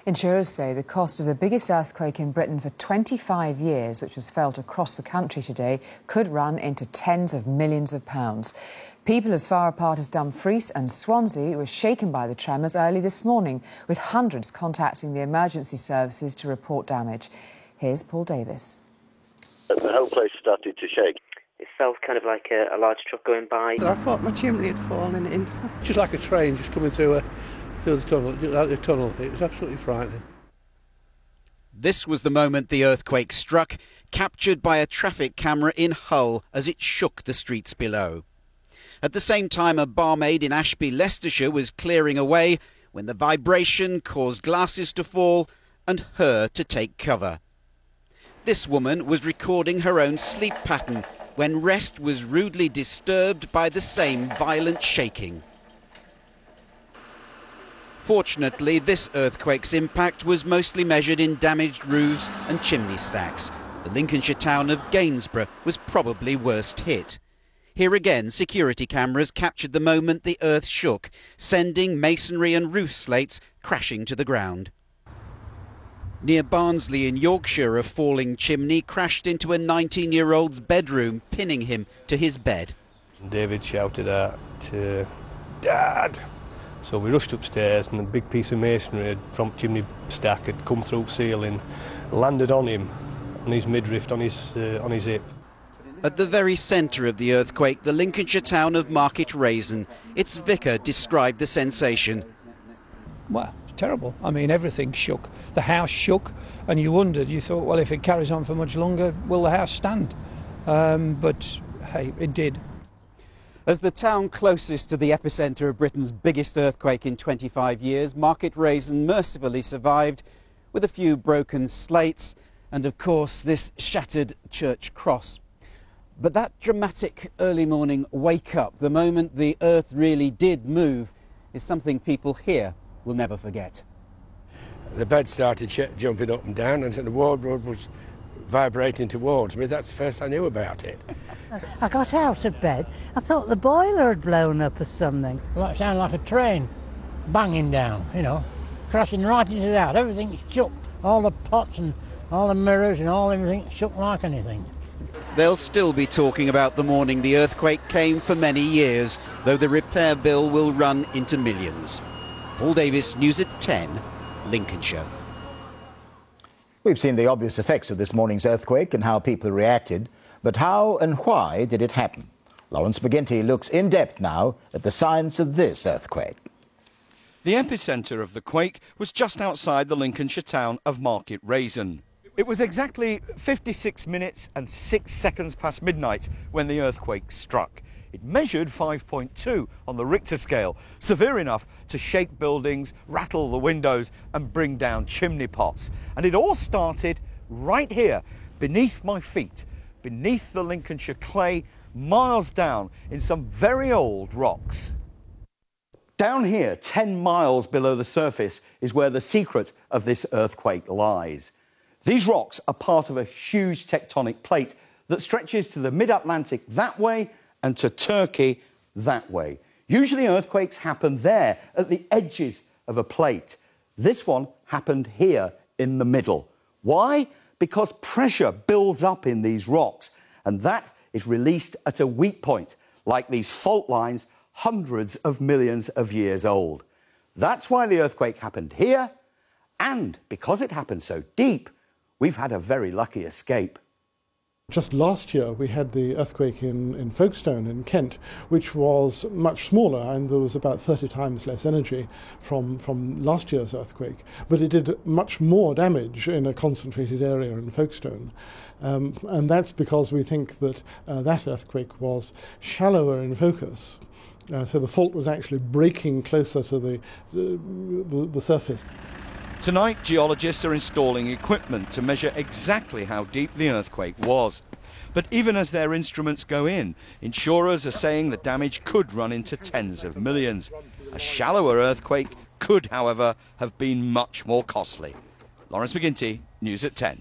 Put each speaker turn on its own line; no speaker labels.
Insurers say the cost of the biggest earthquake in Britain for 25 years, which was felt across the country today, could run into tens of millions of pounds. People as far apart as Dumfries and Swansea were shaken by the tremors early this morning, with hundreds contacting the emergency services to report damage. Here's Paul Davis.
The whole place started to shake.
It felt kind of like a large truck going by.
I thought my chimney had fallen in.
Just like a train just coming through the tunnel. It was absolutely frightening.
This was the moment the earthquake struck, captured by a traffic camera in Hull as it shook the streets below. At the same time, a barmaid in Ashby, Leicestershire was clearing away when the vibration caused glasses to fall and her to take cover. This woman was recording her own sleep pattern when rest was rudely disturbed by the same violent shaking. Fortunately, this earthquake's impact was mostly measured in damaged roofs and chimney stacks. The Lincolnshire town of Gainsborough was probably worst hit. Here again, security cameras captured the moment the earth shook, sending masonry and roof slates crashing to the ground. Near Barnsley in Yorkshire, a falling chimney crashed into a 19-year-old's bedroom, pinning him to his bed.
David shouted out, "Dad!" So we rushed upstairs and a big piece of masonry from chimney stack had come through ceiling, landed on him, on his midriff, on his hip.
At the very centre of the earthquake, the Lincolnshire town of Market Raisin. Its vicar described the sensation.
Well, it's terrible. I mean, everything shook. The house shook, and you wondered, you thought, well, if it carries on for much longer, will the house stand? But, hey, it did.
As the town closest to the epicentre of Britain's biggest earthquake in 25 years, Market Raisin mercifully survived with a few broken slates and, of course, this shattered church cross. But that dramatic early morning wake-up, the moment the earth really did move, is something people here will never forget.
The bed started jumping up and down and the wardrobe was vibrating towards me. That's the first I knew about it.
I got out of bed. I thought the boiler had blown up or something.
Well, it sounded like a train banging down, crashing right into that. Everything shook. All the pots and all the mirrors and all everything shook like anything.
They'll still be talking about the morning the earthquake came for many years, though the repair bill will run into millions. Paul Davis, News at 10, Lincolnshire.
We've seen the obvious effects of this morning's earthquake and how people reacted, but how and why did it happen? Lawrence McGinty looks in depth now at the science of this earthquake.
The epicentre of the quake was just outside the Lincolnshire town of Market Raisin. It was exactly 56 minutes and 6 seconds past midnight when the earthquake struck. It measured 5.2 on the Richter scale, severe enough to shake buildings, rattle the windows and bring down chimney pots. And it all started right here, beneath my feet, beneath the Lincolnshire clay, miles down in some very old rocks. Down here, 10 miles below the surface, is where the secret of this earthquake lies. These rocks are part of a huge tectonic plate that stretches to the mid-Atlantic that way and to Turkey that way. Usually earthquakes happen there, at the edges of a plate. This one happened here in the middle. Why? Because pressure builds up in these rocks, and that is released at a weak point, like these fault lines hundreds of millions of years old. That's why the earthquake happened here, and because it happened so deep, we've had a very lucky escape.
Just last year we had the earthquake in Folkestone in Kent, which was much smaller, and there was about 30 times less energy from last year's earthquake. But it did much more damage in a concentrated area in Folkestone. And that's because we think that that earthquake was shallower in focus. So the fault was actually breaking closer to the surface.
Tonight, geologists are installing equipment to measure exactly how deep the earthquake was. But even as their instruments go in, insurers are saying the damage could run into tens of millions. A shallower earthquake could, however, have been much more costly. Lawrence McGinty, News at 10.